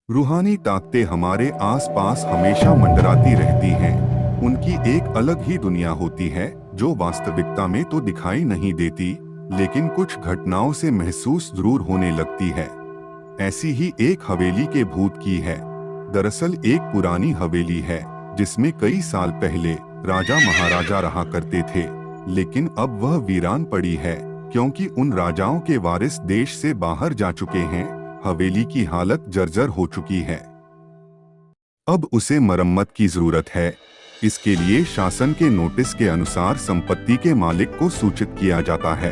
रूहानी ताकतें हमारे आसपास हमेशा मंडराती रहती हैं। उनकी एक अलग ही दुनिया होती है जो वास्तविकता में तो दिखाई नहीं देती, लेकिन कुछ घटनाओं से महसूस जरूर होने लगती है। ऐसी ही एक हवेली के भूत की है। दरअसल एक पुरानी हवेली है जिसमें कई साल पहले राजा महाराजा रहा करते थे, लेकिन अब वह वीरान पड़ी है क्योंकि उन राजाओं के वारिस देश से बाहर जा चुके हैं। हवेली की हालत जर्जर हो चुकी है। अब उसे मरम्मत की जरूरत है। इसके लिए शासन के नोटिस के अनुसार संपत्ति के मालिक को सूचित किया जाता है।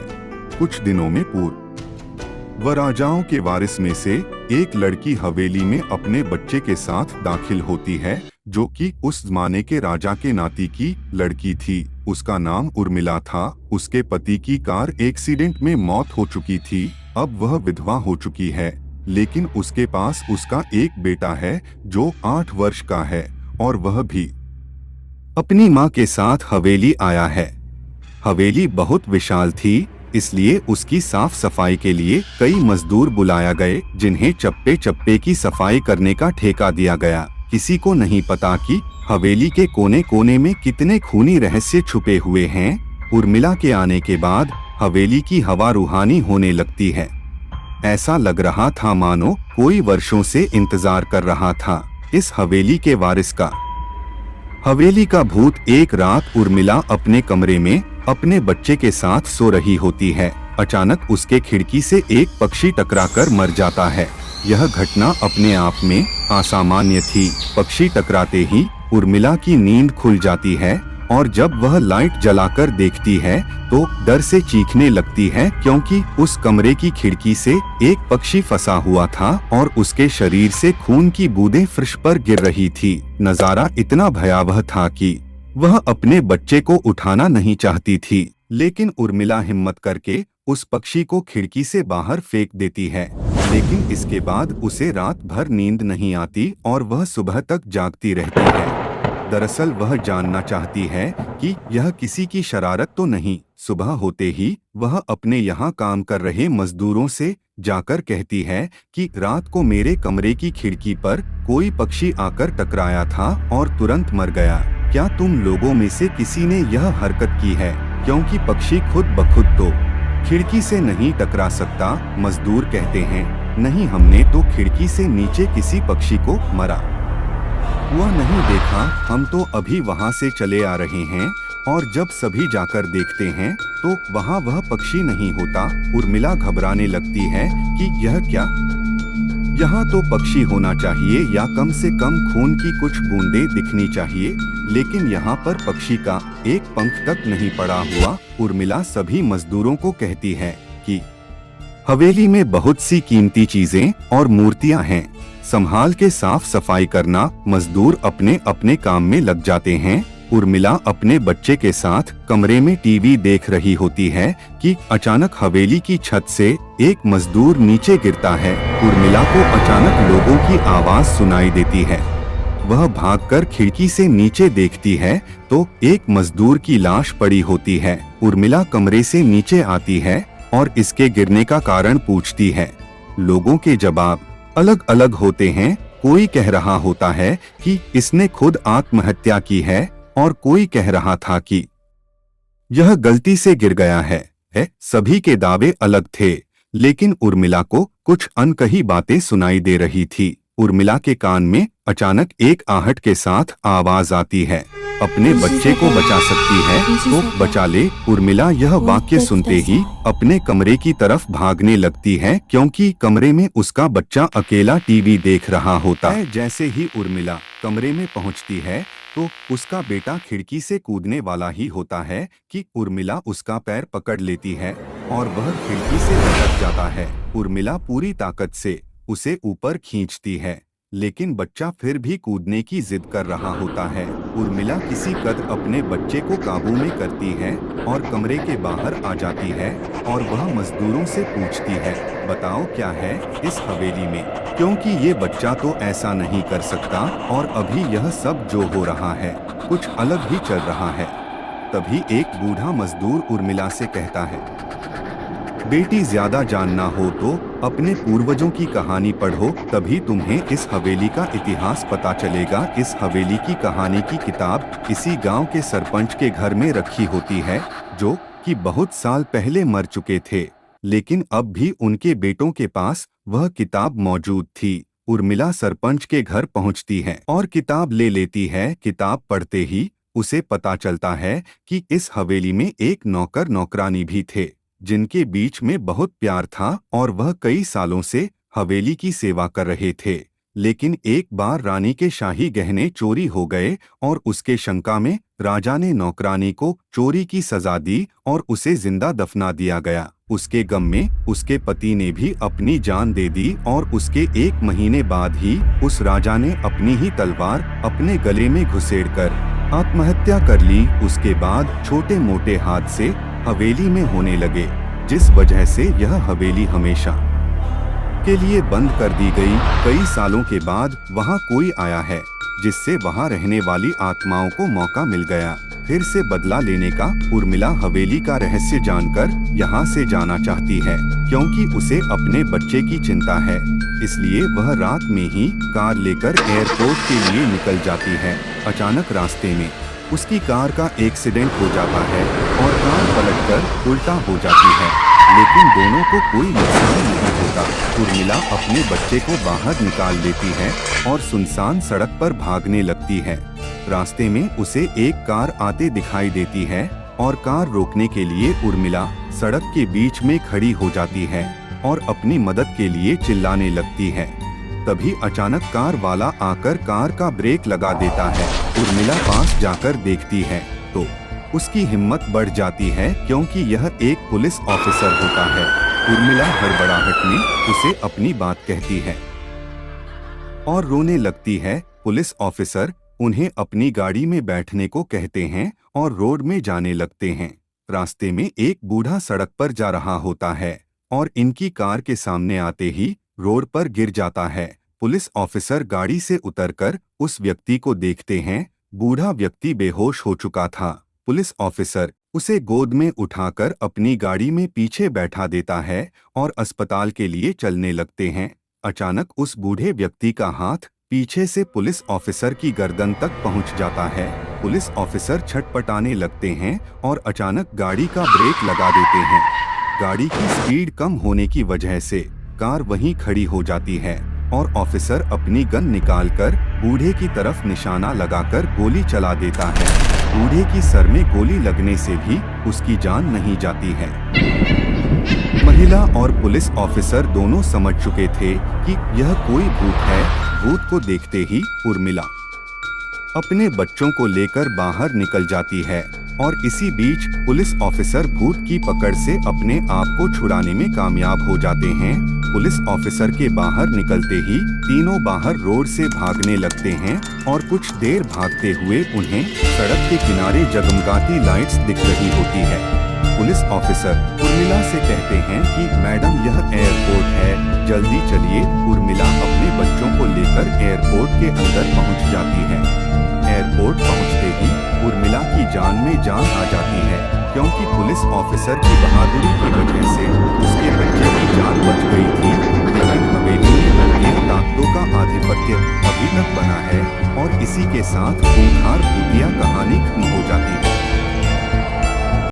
कुछ दिनों में पूर्व राजाओं के वारिस में से एक लड़की हवेली में अपने बच्चे के साथ दाखिल होती है, जो कि उस जमाने के राजा के नाती की लड़की थी। उसका नाम उर्मिला था। उसके पति की कार एक्सीडेंट में मौत हो चुकी थी। अब वह विधवा हो चुकी है, लेकिन उसके पास उसका एक बेटा है जो 8 वर्ष का है और वह भी अपनी माँ के साथ हवेली आया है। हवेली बहुत विशाल थी, इसलिए उसकी साफ सफाई के लिए कई मजदूर बुलाया गए, जिन्हें चप्पे चप्पे की सफाई करने का ठेका दिया गया। किसी को नहीं पता कि हवेली के कोने कोने में कितने खूनी रहस्य छुपे हुए हैं। उर्मिला के आने के बाद हवेली की हवा रूहानी होने लगती है। ऐसा लग रहा था मानो कोई वर्षों से इंतजार कर रहा था इस हवेली के वारिस का। हवेली का भूत एक रात उर्मिला अपने कमरे में अपने बच्चे के साथ सो रही होती है। अचानक उसके खिड़की से एक पक्षी टकराकर मर जाता है। यह घटना अपने आप में असामान्य थी। पक्षी टकराते ही उर्मिला की नींद खुल जाती है और जब वह लाइट जलाकर देखती है तो डर से चीखने लगती है, क्योंकि उस कमरे की खिड़की से एक पक्षी फंसा हुआ था और उसके शरीर से खून की बूंदें फर्श पर गिर रही थी। नजारा इतना भयावह था कि वह अपने बच्चे को उठाना नहीं चाहती थी, लेकिन उर्मिला हिम्मत करके उस पक्षी को खिड़की से बाहर फेंक देती है। लेकिन इसके बाद उसे रात भर नींद नहीं आती और वह सुबह तक जागती रहती है। दरअसल वह जानना चाहती है कि यह किसी की शरारत तो नहीं। सुबह होते ही वह अपने यहाँ काम कर रहे मजदूरों से जाकर कहती है कि रात को मेरे कमरे की खिड़की पर कोई पक्षी आकर टकराया था और तुरंत मर गया। क्या तुम लोगों में से किसी ने यह हरकत की है, क्योंकि पक्षी खुद ब खुद तो खिड़की से नहीं टकरा सकता। मजदूर कहते हैं, नहीं, हमने तो खिड़की से नीचे किसी पक्षी को मरा हुआ नहीं देखा। हम तो अभी वहाँ से चले आ रहे हैं और जब सभी जाकर देखते हैं तो वहाँ वह पक्षी नहीं होता। उर्मिला घबराने लगती है कि यह क्या, यहाँ तो पक्षी होना चाहिए या कम से कम खून की कुछ बूंदें दिखनी चाहिए, लेकिन यहाँ पर पक्षी का एक पंख तक नहीं पड़ा हुआ। उर्मिला सभी मजदूरों को कहती है कि हवेली में बहुत सी कीमती चीजें और मूर्तियां हैं, संभाल के साफ सफाई करना। मजदूर अपने अपने काम में लग जाते हैं। उर्मिला अपने बच्चे के साथ कमरे में टीवी देख रही होती है कि अचानक हवेली की छत से एक मजदूर नीचे गिरता है। उर्मिला को अचानक लोगों की आवाज सुनाई देती है। वह भागकर खिड़की से नीचे देखती है तो एक मजदूर की लाश पड़ी होती है। उर्मिला कमरे से नीचे आती है और इसके गिरने का कारण पूछती है। लोगों के जवाब अलग अलग होते हैं। कोई कह रहा होता है कि इसने खुद आत्महत्या की है और कोई कह रहा था कि यह गलती से गिर गया है। सभी के दावे अलग थे, लेकिन उर्मिला को कुछ अनकही बातें सुनाई दे रही थी। उर्मिला के कान में अचानक एक आहट के साथ आवाज आती है, अपने बच्चे को बचा सकती है तो बचा ले। उर्मिला यह वाक्य सुनते ही अपने कमरे की तरफ भागने लगती है, क्योंकि कमरे में उसका बच्चा अकेला टीवी देख रहा होता है। जैसे ही उर्मिला कमरे में पहुंचती है तो उसका बेटा खिड़की से कूदने वाला ही होता है कि उर्मिला उसका पैर पकड़ लेती है और वह खिड़की से लटक जाता है। उर्मिला पूरी ताकत से उसे ऊपर खींचती है, लेकिन बच्चा फिर भी कूदने की जिद कर रहा होता है। उर्मिला किसी कदर अपने बच्चे को काबू में करती है और कमरे के बाहर आ जाती है और वह मजदूरों से पूछती है, बताओ क्या है इस हवेली में, क्योंकि ये बच्चा तो ऐसा नहीं कर सकता और अभी यह सब जो हो रहा है कुछ अलग ही चल रहा है। तभी एक बूढ़ा मजदूर उर्मिला से कहता है, बेटी, ज्यादा जानना हो तो अपने पूर्वजों की कहानी पढ़ो, तभी तुम्हें इस हवेली का इतिहास पता चलेगा। इस हवेली की कहानी की किताब इसी गांव के सरपंच के घर में रखी होती है, जो कि बहुत साल पहले मर चुके थे, लेकिन अब भी उनके बेटों के पास वह किताब मौजूद थी। उर्मिला सरपंच के घर पहुंचती है और किताब ले लेती है। किताब पढ़ते ही उसे पता चलता है कि इस हवेली में एक नौकर नौकरानी भी थे, जिनके बीच में बहुत प्यार था और वह कई सालों से हवेली की सेवा कर रहे थे। लेकिन एक बार रानी के शाही गहने चोरी हो गए और उसके शंका में राजा ने नौकरानी को चोरी की सजा दी और उसे जिंदा दफना दिया गया। उसके गम में उसके पति ने भी अपनी जान दे दी और उसके 1 महीने बाद ही उस राजा ने अपनी ही तलवार अपने गले में घुसेड़कर आत्महत्या कर ली। उसके बाद छोटे मोटे हादसे हवेली में होने लगे, जिस वजह से यह हवेली हमेशा के लिए बंद कर दी गई। कई सालों के बाद वहां कोई आया है, जिससे वहां रहने वाली आत्माओं को मौका मिल गया फिर से बदला लेने का। उर्मिला हवेली का रहस्य जानकर यहां से जाना चाहती है, क्योंकि उसे अपने बच्चे की चिंता है। इसलिए वह रात में ही कार लेकर एयरपोर्ट के लिए निकल जाती है। अचानक रास्ते में उसकी कार का एक्सीडेंट हो जाता है और कार पलटकर उल्टा हो जाती है, लेकिन दोनों को कोई नुकसान नहीं होता। उर्मिला अपने बच्चे को बाहर निकाल लेती है और सुनसान सड़क पर भागने लगती है। रास्ते में उसे एक कार आते दिखाई देती है और कार रोकने के लिए उर्मिला सड़क के बीच में खड़ी हो जाती है और अपनी मदद के लिए चिल्लाने लगती है। तभी अचानक कार वाला आकर कार का ब्रेक लगा देता है। उर्मिला पास जाकर देखती है तो उसकी हिम्मत बढ़ जाती है, क्योंकि यह एक पुलिस ऑफिसर होता है। उर्मिला हड़बड़ाहट में उसे अपनी बात कहती है और रोने लगती है। पुलिस ऑफिसर उन्हें अपनी गाड़ी में बैठने को कहते हैं और रोड में जाने लगते हैं। रास्ते में एक बूढ़ा सड़क पर जा रहा होता है और इनकी कार के सामने आते ही रोड पर गिर जाता है। पुलिस ऑफिसर गाड़ी से उतरकर उस व्यक्ति को देखते हैं। बूढ़ा व्यक्ति बेहोश हो चुका था। पुलिस ऑफिसर उसे गोद में उठाकर अपनी गाड़ी में पीछे बैठा देता है और अस्पताल के लिए चलने लगते हैं। अचानक उस बूढ़े व्यक्ति का हाथ पीछे से पुलिस ऑफिसर की गर्दन तक पहुंच जाता है। पुलिस ऑफिसर छटपटाने लगते हैं और अचानक गाड़ी का ब्रेक लगा देते हैं। गाड़ी की स्पीड कम होने की वजह से कार वहीं खड़ी हो जाती है और ऑफिसर अपनी गन निकालकर बूढ़े की तरफ निशाना लगाकर गोली चला देता है। बूढ़े की सर में गोली लगने से भी उसकी जान नहीं जाती है। महिला और पुलिस ऑफिसर दोनों समझ चुके थे कि यह कोई भूत है। भूत को देखते ही उर्मिला अपने बच्चों को लेकर बाहर निकल जाती है और इसी बीच पुलिस ऑफिसर भूत की पकड़ से अपने आप को छुड़ाने में कामयाब हो जाते हैं। पुलिस ऑफिसर के बाहर निकलते ही तीनों बाहर रोड से भागने लगते हैं और कुछ देर भागते हुए उन्हें सड़क के किनारे जगमगाती लाइट्स दिख रही होती है। पुलिस ऑफिसर उर्मिला से कहते हैं कि मैडम, यह एयरपोर्ट है, जल्दी चलिए। उर्मिला अपने बच्चों को लेकर एयरपोर्ट के अंदर पहुंच जाती है। एयरपोर्ट पहुंचते ही उर्मिला की जान में जान आ जाती है, क्योंकि पुलिस ऑफिसर की बहादुरी की वजह से उसके बच्चे की जान बच गई थी। लेकिन हवेली में एक ताकतों का आधिपत्य अभी तक बना है और इसी के साथ खूंखार भूतिया कहानी खत्म हो जाती है।